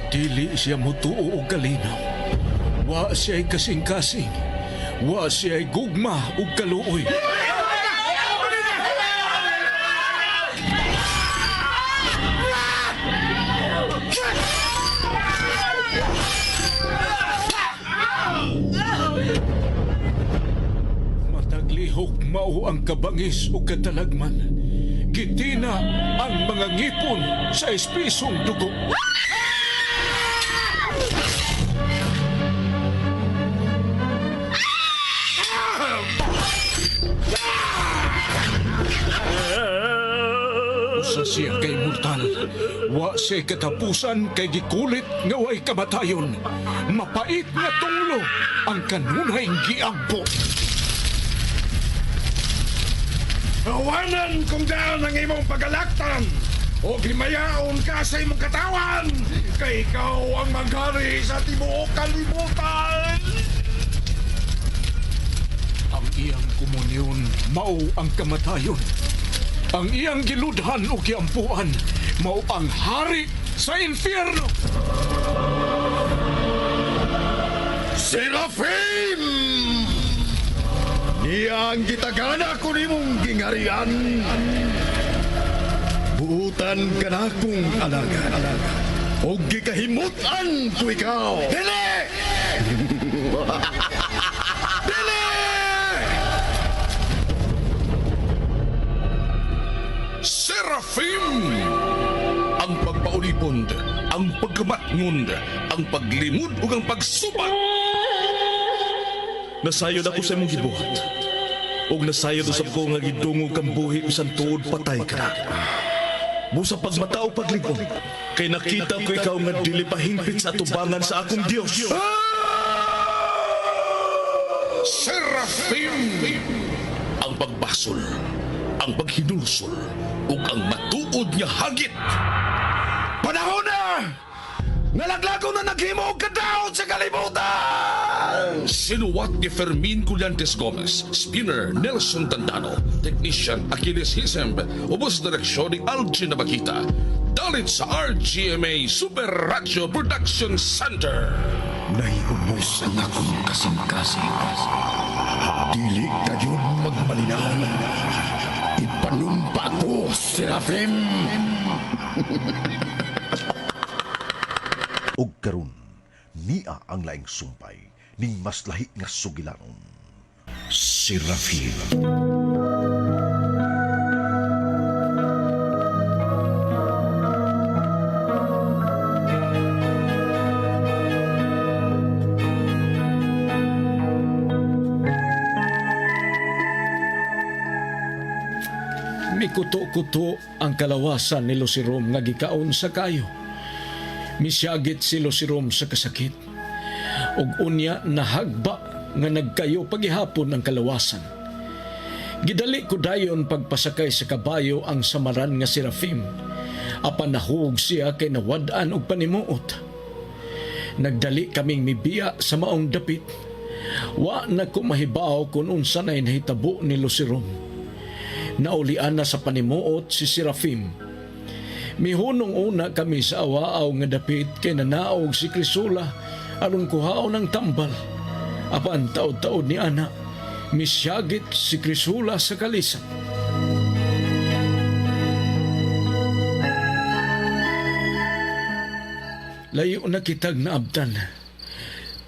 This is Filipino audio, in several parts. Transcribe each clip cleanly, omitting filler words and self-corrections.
Dili siya mutuo og kalinaw. Wa siya'y kasing-kasing. Wa siya'y gugma ug kaluoy. Mataglihok mao ang kabangis ug katalagman. Gitina ang mga ngipon sa espisong dugo. Usa siya kay mortal. Wa siya katapusan kay gikulit nga way kamatayon. Mapait nga tunglo ang kanunay giampo. Awanan kung daan ang imong pagalaktan o gimayaon ka sa imong katawan kay ikaw ang maghari sa tibuok kalibutan. Ang iyang komunyon mao ang kamatayon. Ang iyang giludhan o giampuan mao ang hari sa infierno. Serafim! Niya ang gitagana ko nimong gingarian. Buutan ka na kong alaga. O gikahimutan ko ikaw. Dili! Dili! Serafim! Ang pagpaulipon, ang pagkamatngod, ang paglimod ug ang pagsubat. Nasayod ako sa imong gibuhat. Og nasayod usab ko nga gidungog kang buhi bisan tuod patay ka na. Busa pagmatao pagligong, kay nakita ko ikaw nga dili pa hingpit sa atubangan sa akong Dios. Serafim! Ang pagbasol, ang paghinulsol, ug ang matuod nga hagit. Panahon na! Nalaglago na naghimo og kadaot sa kalibutan! Sinuwat ni Fermin Collantes Gomez, spinner Nelson Tandano, technician Achilles Hisemb, ubos direksyon ni Algin Nabakita. Dalit sa RGMA Super Radio Production Center. Naiubos ang akong kasing-kasing. Dili kayon magmalinaw. Ipanumpa ko, Serafim! Og karon niya ang laing sumpay ning mas lahi nga sugilanon. Serafim. Mikuto-kuto ang kalawasan ni Lucirom nga gikaon sa kayo. Misyagit si Lucirom sa kasakit. Ug unya nahagba nga nagkayo pagihapon ang kalawasan. Gidali ko dayon pagpasakay sa kabayo ang samaran nga Serafim. Apan nahug siya kay nawad-an og panimuot. Nagdali kaming mibiya sa maong dapit. Wa na ko mahibaw kung unsa nay nahitabo ni Lucirom. Naulian na sa panimuot si Serafim. Mihunong una kami sa awaaw nga dapit kay nanaog si Crisula aron kuhaon ng tambal. Apan taod-taod ni ana, misyagit si Crisula sa kalisan. Layo na kitag naabtan,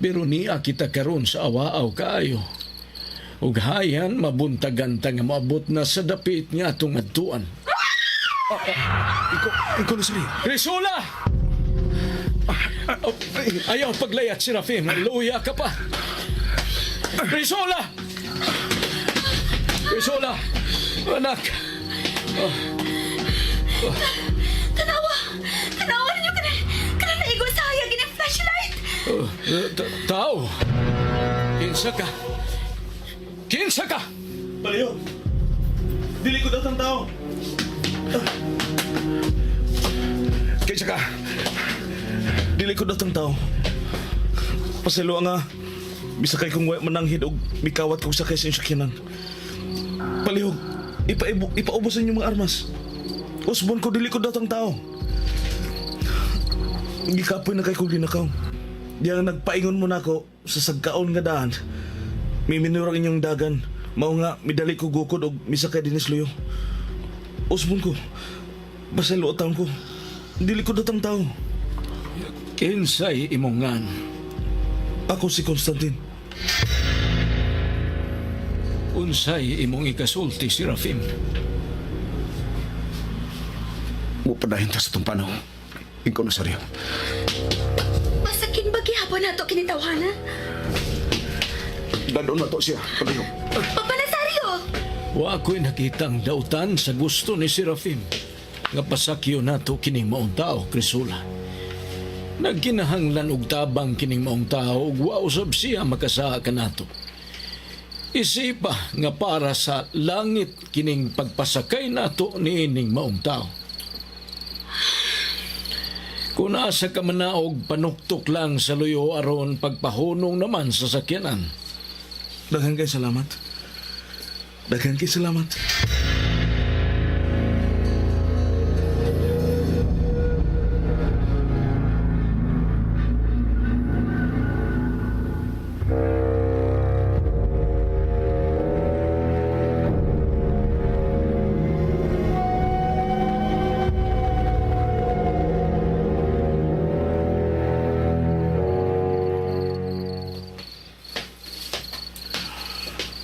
pero niya kita karon sa awaaw kaayo. Ug hayan mabuntagan ta nga maabot na sa dapit nga atong adtuan. Ikaw na sila. Crisula! Ayaw paglayat, Serafim. Luya ka pa. Crisula! Crisula! Anak! Tanawa! Tanawa ninyo ka na naigo sa hayag ng flashlight! Tao! Kinsa ka? Kinsa ka? Baliw! Dili ko daw tao! Kaysa ka. Dili ko datang tao. Paselo nga. Bisakay kong way mananghid og mikawat kong sakay sa sakyanan. Palihog. Ipaubusan yung mga armas. Usbon ko dili ko datang tao. Gikapoy na kay kong linakaw. Diyan nagpaingon mo na ako sa sagkaon nga daan. May minurang inyong dagan. Mao nga, midali ko gukod o misakay dinis luyo. Usbon ko. Basta luotan ko. Dili ko datang tao. Kinsay imongan. Ako si Constantine. Unsay imong ikasulti si Rafim. Mupadahin ta sa itong panahon. Ikaw na saryo. Masakin ba gihapon na to kinitawhanan? Dadon na to siya. Padayon. Papa Nazario! Wa ako'y nakitang dautan sa gusto ni si Rafim. Nga pasakyo nato kining maong tao, Crisula. Nagkinahanglan og tabang kining maong tao ug wa usab siya makasaa ka nato. Isipa nga para sa langit kining pagpasakay nato niining maong tao. Kung asa ka manaog, panuktok lang sa luyo aron pagpahunong naman sa sakyanan. Daghan kay salamat. Daghan kay salamat.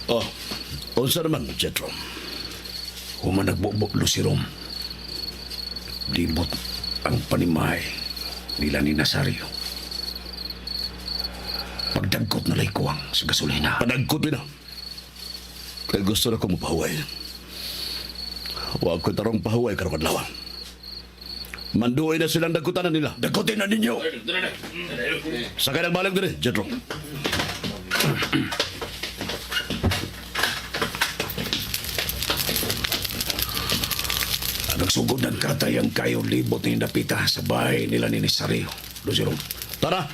Oh, unsa naman, Jetro? Human nagbubuklo si Rom. Libot ang panimahay nila ni Nazario. Pagdagkot na lay kuwang sa gasolina. Panagkot na. Kaya gusto na ko mapahuway. Huwag ko tarong pahuway karong adlaw. Manduoy na silang dagkutanan nila. Dagkotin na ninyo! Sakay nagbalik din eh, Jetro. Nagsugod ng karatayang kayo libot ni Napita sa bahay nila ni Nazario. Luzirong. Tara!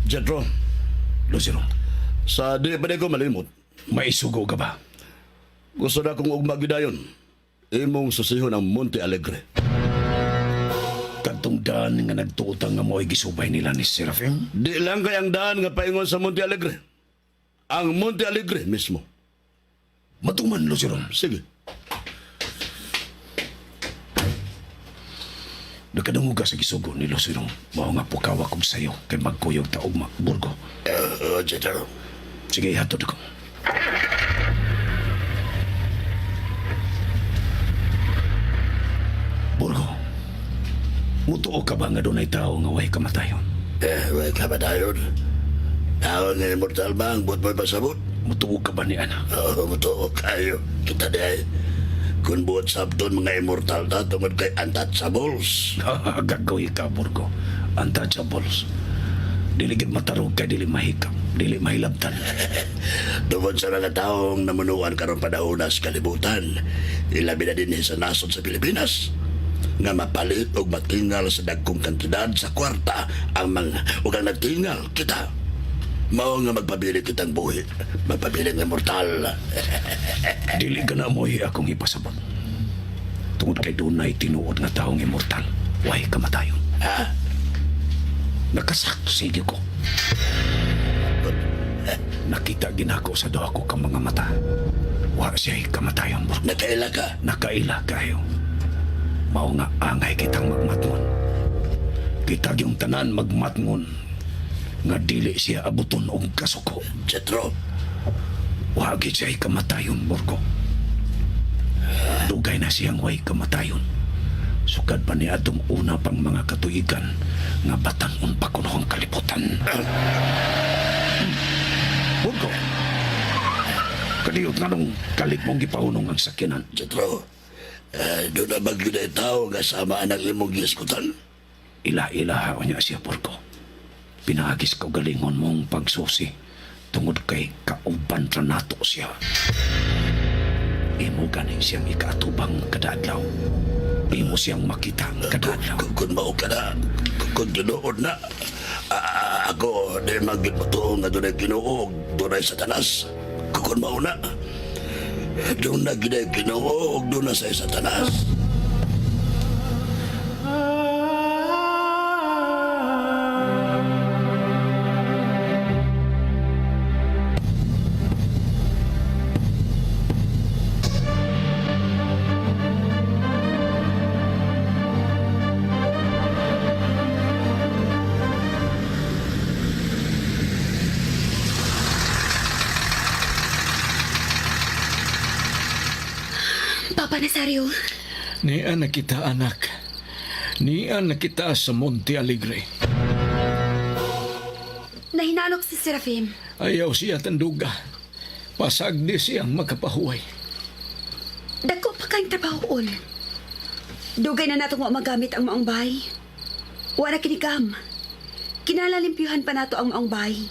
Jetro, Luzirong. sa di pa di ko malimot, May sugo ka ba? gusto na kong ugma gidayon. Imong susihon ang Monte Alegre. Kantong daan nga nagtuutang nga mo'y gisubay nila ni Serafim? Di lang kay ang daan nga paingon sa Monte Alegre. Ang Monte Alegre mismo. Matuman, Luzirong. Sige. Nakadungog ka sa gisugo ni Luzirong. Mao nga pukawa kong sayo kay magkuyog taog Burgo. Jetro. Sige, hatod ako. Burgo, mutuo ka ba nga doon ay tao nga way kamatayon? Way ka ba tayo? Tao nga immortal ba ang buot mo'y pasabot? Mutuo ka ba ni Ana? Oo, mutuo kayo. Kita di ay. Kung buot sabton mga immortal na tungod kay untouchables. Gagawin ka, Burgo. Untouchables. Dili gid matarog kay dili mahikap, dili mahilabtan. Tungod sa mga taong namunuan karon panahon sa kalibutan, ilabi na din sa nasod sa Pilipinas nga mapalit og matingal sa dagkong kantidad sa kwarta ang mga ug ang nagtingal kita. Mao nga magpabili kitang buhi, magpabili ng immortal. Dili ka na mo'y akong ipasabot. Tungod kay dunay tinuod nga taong immortal, way kamatayon. Ha? Nakasaksi ko. Nakita ginako sa doha ko kang mga mata. Wa siya'y kamatayon, Burgo. Nakaila ka? Nakaila kayo. Mao nga angay kitang magmatngon. Kita yung tanan magmatngon nga dili siya abuton og kasuko. Jetro, Wagi siya'y kamatayon, Burgo. Dugay na siyang way kamatayon. Sukad pa niya atong una pang mga katuigan nga batan-on pa kuno ang kalibutan. Burgo, Diyot nga nung kalit mong gipahunong ang sakyanan. Jethro, doon na bagyo na tao nga sama ang imong giskutan. Ila-ilaha niya siya, Porko. Pinagis ko galingon mong pagsusi tungod kay kauban ra nato siya. Imo ganing siyang ikaatubang kadadlaw. Imo siyang makita kadadlaw. Kung mao ka na, kung tinuod na, ako di magigmuto nga doon ay kinuog, doon ay satanas. Kung mao na, doon na kinuog, doon na sa satanas. Papa Nazario, Nian na kita, anak. Nian na kita sa Monte Alegre. nahinanok si Serafim. Ayaw siya tanduga. Pasagdi siyang makapahuway. Dako pa kang trabahoon. Dugay na natong magamit ang maong bahay. Wala kinikam. Kinalalimpyuhan pa nato ang maong bahay.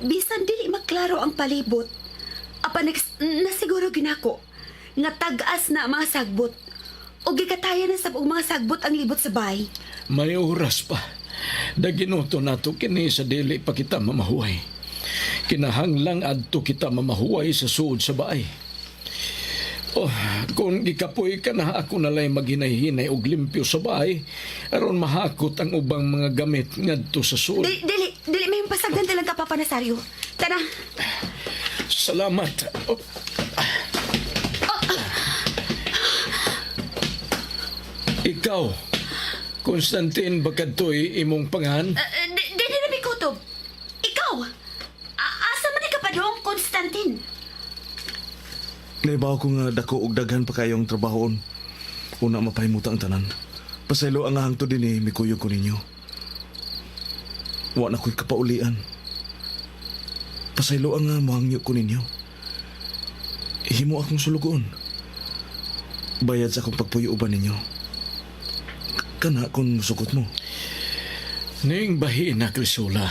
Bisan dili maklaro ang palibot. Apan nasiguro ginako nga tag-as na ang mga sagbot. O gikatayan na sa mga sagbot ang libot sa bahay. May oras pa. Daginoto nato kini sa dili pa kita mamahuway. Kinahanglang adto kita mamahuway sa suod sa baay. Oh, kung gikapoy ka na ako nalay maghinay-hinay og limpyo sa bahay, aron mahakot ang ubang mga gamit ngadto sa suod. Dili may pasagdan talaga, Papa Nazario. Tara. Salamat. Oh. Ikaw, Constantine Bakadtoy, imong pangan? Dili na may kutob. Ikaw, asa man ka pa doon, Constantine? Naibaw ko nga dako og daghan pa kayong trabahoon. Una mapahimuta ang tanan. Pasaylo ang hangto din eh, mikuyog ko ninyo. Wa na ko'y kapaulian. Pasaylo ang mohangyo ko ninyo. Himo akong sulugoon. Bayad sa akong pagpuyuuban ninyo. Kana kung sukot mo. Ning bahina, Crisula.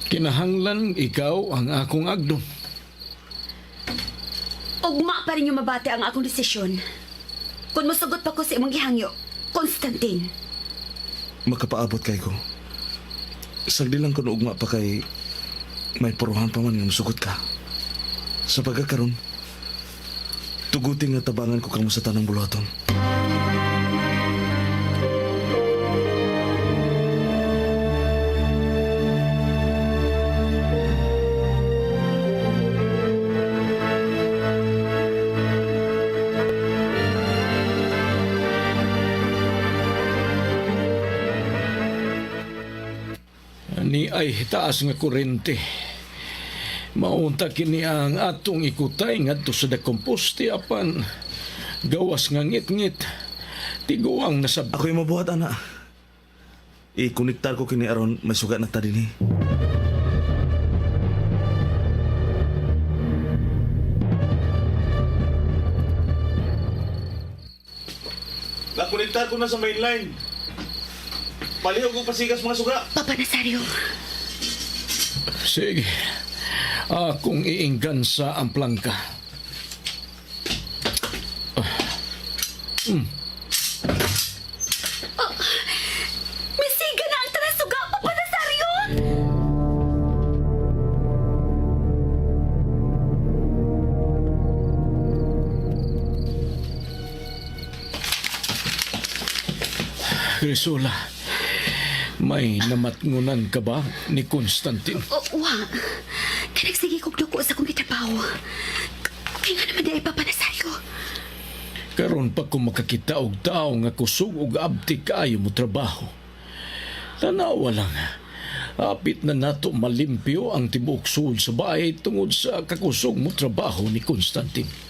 Kinahanglan ikaw ang akong agdom. Ugma pa rin yung mabati ang akong desisyon. Kung masugot pa ko sa imong gihangyo, Constantine. Makapaabot kay ko. Sagdi lang kung ugma pa kay may puruhan pa man nga masugot ka. Sa pagkakaroon, tuguting nga tabangan ko kamo sa tanang buluhaton. Ni ay taas nga kurente. Maunta kini ang atong ikutay ngadto sa dakong poste apan gawas nga ngit-ngit. Tiguang nasab... Ako'y mabuhat, ana. I-konektar ko kini aron may sugat na ta dinhi. Nakonektar ko na sa mainline. Palihog ko pasigas mga suga. Papa Nazario. Sige. Akong iinggan sa ang plangka. Misiga na ang tanasuga, Papa Nazario! Crisula, may namatngunan ka ba ni Constantine? Wa. Kanagsige kong duko sa kong gitrabaho. Kaya nga naman dahil, Papa Nazario. Karon pa ko makakita og tao nga kusog og abti kaayo mo trabaho. Tanawa lang. Apit na nato malimpyo ang tibuok suod sa bahay tungod sa kakusog mo trabaho ni Constantine.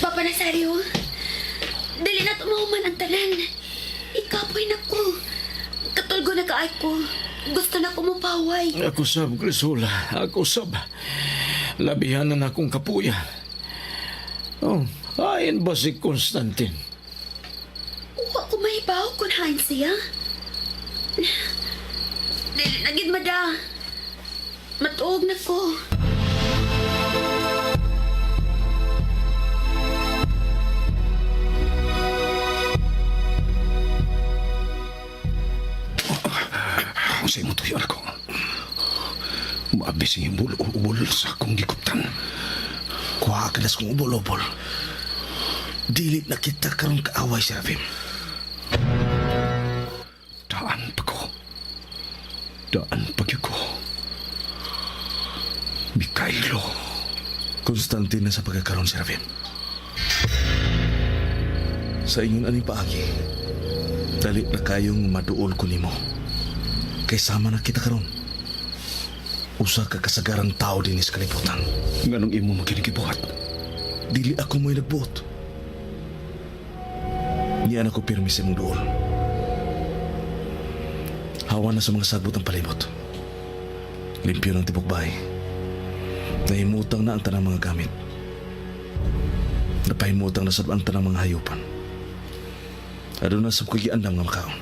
Papa Nazario, dali na tumahuman ang tanan. Ikapoy na ko. Katulgo na kaay ko. Gusto na ko mapaway. Ako sab, Crisula. Ako sab. Labihan na akong kapuya. Oh, ayon ba si Constantine? Uwa ko mahibaw kung hain siya. Dili na gid mada. Matuog na ko. Kung sa'yo mo tuyo ako, maabis yung ubol sa akong gikutan. Kuha ka nas kong ubol-ubol. Dili na kita karong kaaway, Serafim. Daan pa ko. Daan pa ko. Mikhailo. Konstantin na sa pagkakaroon, Serafim. Sa inyon aning paagi, dali na kayong maduol ko nimo. Kay sama na kita karon. Usa ka kasagarang tao din sa kalibutan. Nganong imo magkinikibuhat? Dili ako mo'y nagbuot. Niyan ako pirmi sa mong duol. Hawa na sa mga sagbot ang palibot. Limpyo ng tibok bahay. Nahimutang na ang tanang mga gamit. Napahimutang na sa ang tanang mga hayupan. Aduna sa kugiandang mga makaon.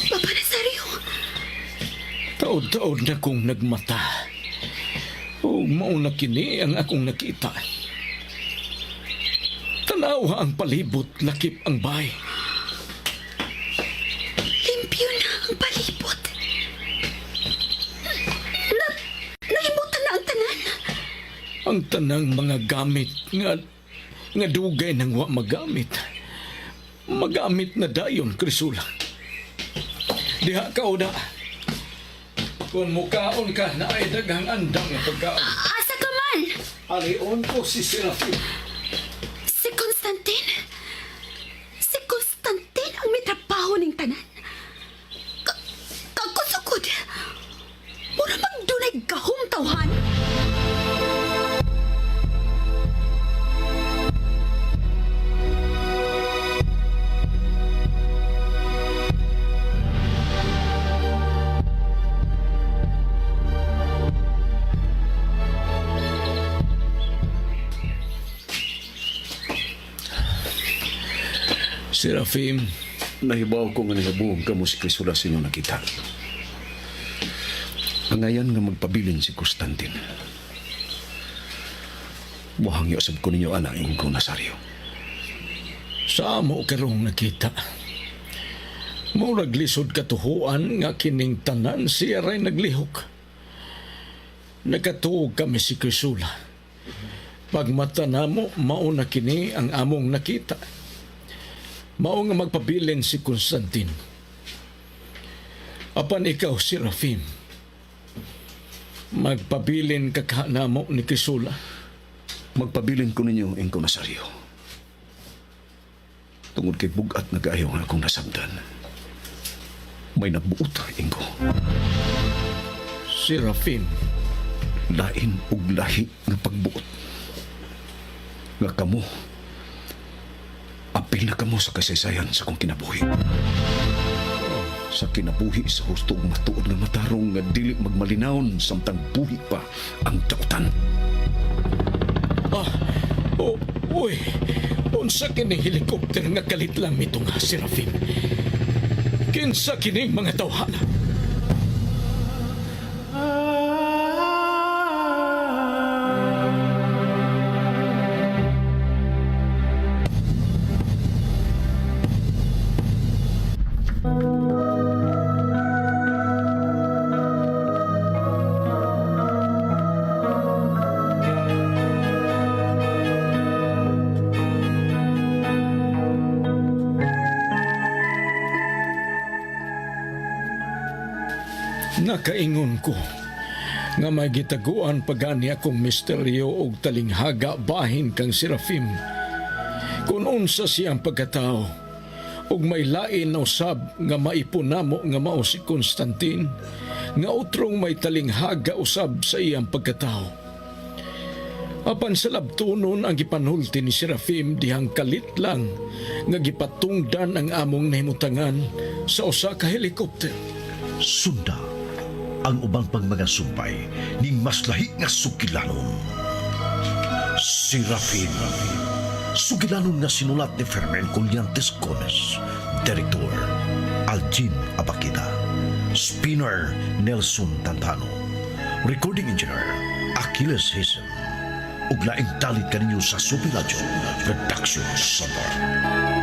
Papa Nazario, Taod-taod na kong nagmata. O mauna kini ang akong nakita. Tanawa ang palibot, lakip ang bahay. limpyo na ang palibot. Nahimutan na ang tanan. Ang tanang mga gamit nga dugay nang wa magamit. Magamit na dayon, Crisula. Diha ka o da. Kung mukaon ka na ay daghang andang nga pagkaon. Asa ka man? Alion ko si Serafim. Si Constantine? Si Constantine ang may trabaho ng tanan? Kakusukod. Mura magdunay gahong tawhan. Serafim, Nahibaw ko nga nilabuog ka mo si Crisula sa inyong nakita. Ang ngayon nga magpabilin si Constantin. Buhangyo sab ko ninyo anak ko Nazario. sa amo karong nakita. Murag lisod katuhuan nga kining tanan siya ray naglihok. Nakatuog kami si Crisula. Pagmata namo, mauna kini ang among nakita. Mao nga magpabilin si Constantine. Apan ikaw, Serafim, magpabilin ka namo ni Crisula. Magpabilin ko ninyo ko Nazario. Tungod kay bugat na kaayo nga akong nasabdan. May nabuot ko. Serafim, Lain ug lahi nga pagbuot. Nga kamo, apil na kamo sa kasaysayan sa kong kinabuhi. Sa kinabuhi sa husto ug matuod nga matarong nga dili magmalinawon samtang buhi pa ang dautan. uy, unsa kining helikopter nga kalit lang ito nga, Serafim? Kinsa kining mga tawhana? nakaingon ko nga may gitaguan pagani akong misteryo og talinghaga bahin kang Serafim. Kung unsa siyang pagkatao, ug may lain na usab nga maipunamo nga mao si Constantine, nga utrong may talinghaga usab sa iyang pagkatao. Apan sa labtunon ang gipanulti ni Serafim dihang kalit lang nga gipatungdan ang among nahimutangan sa usa ka helikopter. Sunda ang ubang pang mga sumpay ning mas lahi nga sugilanon. Serafin. Sugilanon nga sinulat ni Fermin Colliantes Gomez. Direktor Algin Abakida. Spinner Nelson Tantano. Recording Engineer Achilles Hisem. Ug laing talit kaninyo sa Supiladyo Production Center.